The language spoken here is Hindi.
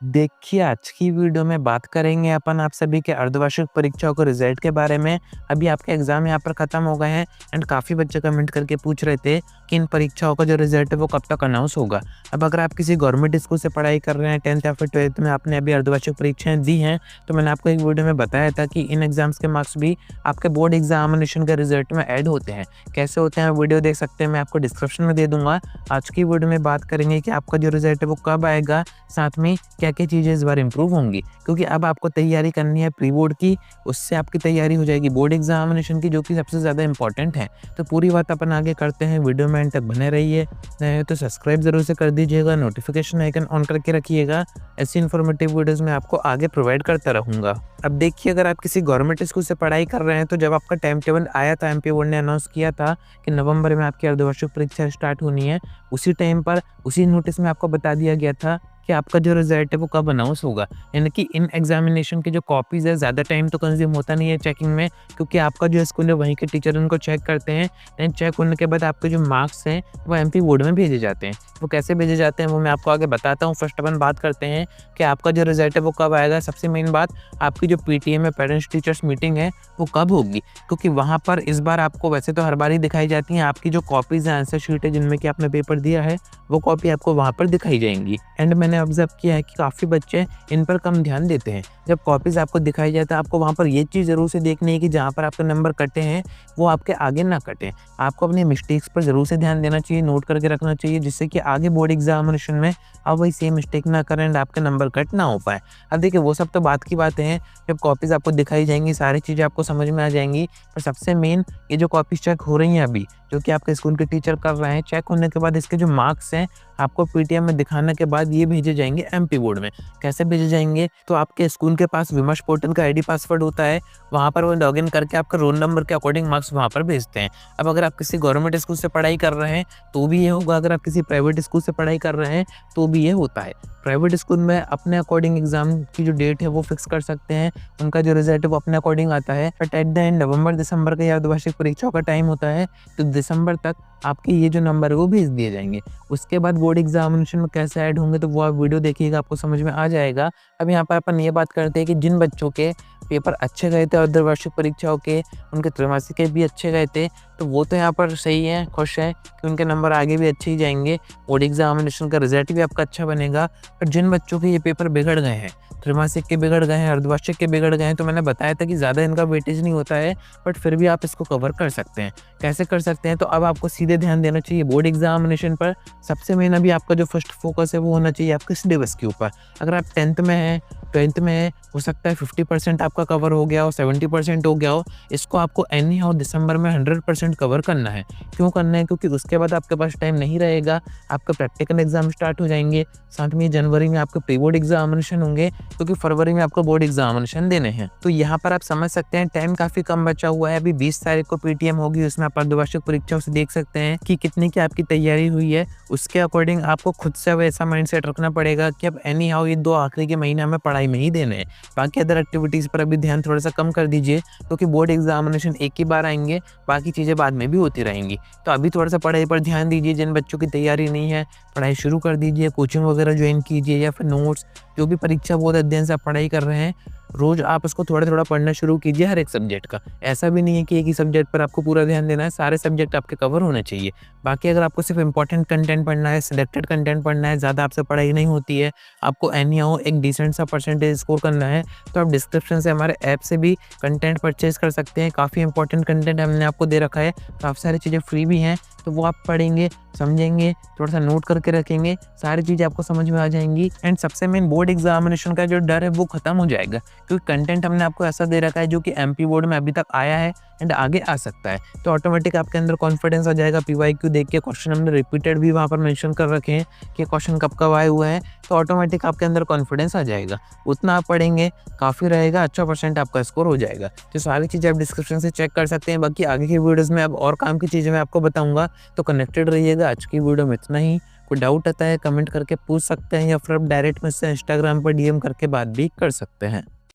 देखिए, आज की वीडियो में बात करेंगे अपन आप सभी के अर्धवार्षिक परीक्षाओं के रिज़ल्ट के बारे में। अभी आपके एग्ज़ाम यहाँ पर ख़त्म हो गए हैं एंड काफ़ी बच्चे कमेंट करके पूछ रहे थे कि इन परीक्षाओं का जो रिज़ल्ट है वो कब तक अनाउंस होगा। अब अगर आप किसी गवर्नमेंट स्कूल से पढ़ाई कर रहे हैं 10th या फिर 12th में आपने अभी अर्धवार्षिक परीक्षाएँ दी हैं, तो मैंने आपको एक वीडियो में बताया था कि इन एग्ज़ाम्स के मार्क्स भी आपके बोर्ड एग्ज़ामिनेशन के रिज़ल्ट में ऐड होते हैं। कैसे होते हैं वीडियो देख सकते हैं, मैं आपको डिस्क्रिप्शन में दे दूँगा। आज की वीडियो में बात करेंगे कि आपका जो रिज़ल्ट है वो कब आएगा, साथ में क्या-क्या चीज़ें इस बार इम्प्रूव होंगी, क्योंकि अब आपको तैयारी करनी है प्री बोर्ड की, उससे आपकी तैयारी हो जाएगी बोर्ड एग्जामिनेशन की, जो कि सबसे ज़्यादा इंपॉर्टेंट है। तो पूरी बात अपन आगे करते हैं, वीडियो में एंड तक बने रहिए। नए हो तो सब्सक्राइब ज़रूर से कर दीजिएगा, नोटिफिकेशन आइकन ऑन करके रखिएगा। ऐसी इन्फॉर्मेटिव वीडियोज़ मैं आपको आगे प्रोवाइड करता रहूँगा। अब देखिए, अगर आप किसी गवर्नमेंट स्कूल से पढ़ाई कर रहे हैं, तो जब आपका टाइम टेबल आया था, एमपी बोर्ड ने अनाउंस किया था कि नवंबर में आपकी अर्धवार्षिक परीक्षा स्टार्ट होनी है, उसी टाइम पर उसी नोटिस में आपको बता दिया गया था कि आपका जो रिज़ल्ट है वो कब अनाउंस होगा। यानी कि इन एग्ज़ामिनेशन की जो कॉपीज़ है, ज़्यादा टाइम तो कंज़्यूम होता नहीं है चेकिंग में, क्योंकि आपका जो स्कूल है वहीं के टीचर उनको चेक करते हैं। एंड चेक होने के बाद आपके जो मार्क्स हैं वो एमपी बोर्ड में भेजे जाते हैं। वो कैसे भेजे जाते हैं वो मैं आपको आगे बताता हूँ। फर्स्ट अपन बात करते हैं कि आपका जो रिज़ल्ट है वो कब आएगा। सबसे मेन बात, आपकी जो पीटीएम है, पेरेंट्स टीचर्स मीटिंग है, वो कब होगी, क्योंकि वहाँ पर इस बार आपको वैसे तो हर बार ही दिखाई जाती हैं आपकी जो कॉपीज़ हैं, आंसर शीट है जिनमें कि आपने पेपर दिया है, वो कॉपी आपको वहाँ पर दिखाई जाएंगी। एंड मैंने ऑब्जर्व किया है कि काफ़ी बच्चे इन पर कम ध्यान देते हैं। जब कॉपीज़ आपको दिखाई जाता है, आपको वहाँ पर ये चीज़ ज़रूर से देखनी है कि जहाँ पर आपके नंबर कटे हैं वो आपके आगे ना कटें। आपको अपनी मिस्टेक्स पर ज़रूर से ध्यान देना चाहिए, नोट करके रखना चाहिए, जिससे कि आगे बोर्ड एग्जामिनेशन में आप वही सेम मिस्टेक ना करें एंड आपके नंबर कट ना हो पाए। अब देखिए, वो सब तो बात की बातें हैं। जब कॉपीज़ आपको दिखाई जाएंगी, सारी चीज़ें आपको समझ में आ जाएंगी, पर सबसे मेन ये जो कॉपीज़ चेक हो रही हैं अभी, जो कि आपके स्कूल के टीचर कर रहे हैं, चेक होने के बाद इसके जो मार्क्स हैं आपको पीटीएम में दिखाने के बाद ये भेजे जाएंगे एमपी बोर्ड में। कैसे भेजे जाएंगे, तो आपके स्कूल के पास विमर्श पोर्टल का आईडी पासवर्ड होता है, वहाँ पर वो लॉगिन करके आपका रोल नंबर के अकॉर्डिंग मार्क्स वहाँ पर भेजते हैं। अब अगर आप किसी गवर्नमेंट स्कूल से पढ़ाई कर रहे हैं तो भी ये होगा, अगर आप किसी प्राइवेट स्कूल से पढ़ाई कर रहे हैं तो भी ये होता है। प्राइवेट स्कूल में अपने अकॉर्डिंग एग्जाम की जो डेट है वो फिक्स कर सकते हैं, उनका जो रिजल्ट है वो अपने अकॉर्डिंग आता है। बट एट द एंड नवंबर दिसंबर का या अर्धवार्षिक परीक्षाओं का टाइम होता है, तो दिसंबर तक आपके ये जो नंबर है वो भेज दिए जाएंगे। उसके बाद बोर्ड एग्जामिनेशन में कैसे ऐड होंगे तो वो आप वीडियो देखिएगा, आपको समझ में आ जाएगा। अब यहाँ पर अपन ये बात करते हैं कि जिन बच्चों के पेपर अच्छे गए थे अर्धवार्षिक परीक्षाओं के, उनके त्रैमासिक के भी अच्छे गए थे, तो वो तो यहाँ पर सही है, खुश है कि उनके नंबर आगे भी अच्छे ही जाएंगे, बोर्ड एग्जामिनेशन का रिजल्ट भी आपका अच्छा बनेगा। पर जिन बच्चों के ये पेपर बिगड़ गए हैं, त्रैमासिक के बिगड़ गए हैं, अर्धवार्षिक के बिगड़ गए हैं, तो मैंने बताया था कि ज़्यादा इनका वेटेज नहीं होता है, बट फिर भी आप इसको कवर कर सकते हैं। कैसे कर सकते हैं, तो अब आपको सीधे ध्यान देना चाहिए बोर्ड एग्जामिनेशन पर। सबसे मेन अभी आपका जो फर्स्ट फोकस है वो होना चाहिए आपके सिलेबस के ऊपर। अगर आप 10th में हैं, 12th में है, हो सकता है 50% आपका कवर हो गया हो, 70% हो गया हो, इसको आपको एनी हाउ दिसंबर में 100% कवर करना है। क्यों करना है, क्योंकि उसके बाद आपके पास टाइम नहीं रहेगा, आपका प्रैक्टिकल एग्जाम स्टार्ट हो जाएंगे, साथ में जनवरी में आपके प्री बोर्ड एग्जामिनेशन होंगे, क्योंकि फरवरी में आपको बोर्ड एग्जामिनेशन देने हैं। तो यहाँ पर आप समझ सकते हैं टाइम काफ़ी कम बचा हुआ है। अभी 20 तारीख को पीटीएम होगी, उसमें आप अर्धवार्षिक परीक्षाओं से देख सकते हैं कि कितनी की आपकी तैयारी हुई है। उसके अकॉर्डिंग आपको खुद से वैसा माइंडसेट रखना पड़ेगा कि अब एनी हाउ ये 2 आखिरी के महीने हमें पढ़ाई में ही देने हैं, बाकी अदर एक्टिविटीज़ पर अभी ध्यान थोड़ा सा कम कर दीजिए, क्योंकि बोर्ड एग्जामिनेशन एक ही बार आएंगे, बाकी चीज़ें बाद में भी होती रहेंगी। तो अभी थोड़ा सा पढ़ाई पर ध्यान दीजिए। जिन बच्चों की तैयारी नहीं है, पढ़ाई शुरू कर दीजिए, कोचिंग वगैरह ज्वाइन कीजिए, या फिर नोट्स जो भी परीक्षा बोर्ड अध्ययन से आप पढ़ाई कर रहे हैं, रोज़ आप उसको थोड़ा थोड़ा पढ़ना शुरू कीजिए हर एक सब्जेक्ट का। ऐसा भी नहीं है कि एक ही सब्जेक्ट पर आपको पूरा ध्यान देना है, सारे सब्जेक्ट आपके कवर होने चाहिए। बाकी अगर आपको सिर्फ इंपॉर्टेंट कंटेंट पढ़ना है, सिलेक्टेड कंटेंट पढ़ना है, ज़्यादा आपसे पढ़ाई नहीं होती है, आपको एनी हाउ एक डिसेंट सा परसेंटेज स्कोर करना है, तो आप डिस्क्रिप्शन से हमारे ऐप से भी कंटेंट परचेज कर सकते हैं। काफ़ी इंपॉर्टेंट कंटेंट हमने आपको दे रखा है, काफ़ी सारी चीज़ें फ्री भी हैं, तो वो आप पढ़ेंगे, समझेंगे, थोड़ा सा नोट करके रखेंगे, सारी चीज़ें आपको समझ में आ जाएंगी। एंड सबसे मेन बोर्ड एग्जामिनेशन का जो डर है वो खत्म हो जाएगा, क्योंकि कंटेंट हमने आपको ऐसा दे रखा है जो कि एमपी बोर्ड में अभी तक आया है एंड आगे आ सकता है। तो ऑटोमेटिक आपके अंदर कॉन्फिडेंस आ जाएगा। पीवाईक्यू देख के क्वेश्चन हमने रिपीटेड भी वहाँ पर मेंशन कर रखे हैं कि क्वेश्चन कब कब आए हुए हैं, तो ऑटोमेटिक आपके अंदर कॉन्फिडेंस आ जाएगा। उतना आप पढ़ेंगे, काफ़ी रहेगा, अच्छा परसेंट आपका स्कोर हो जाएगा। तो सारी चीज़ें आप डिस्क्रिप्शन से चेक कर सकते हैं। बाकी आगे की वीडियोज़ में अब और काम की चीज़ें मैं आपको बताऊँगा, तो कनेक्टेड रहिएगा। आज की वीडियो में इतना ही। कोई डाउट आता है कमेंट करके पूछ सकते हैं, या फिर आप डायरेक्ट मुझसे इंस्टाग्राम पर डीएम करके बात भी कर सकते हैं।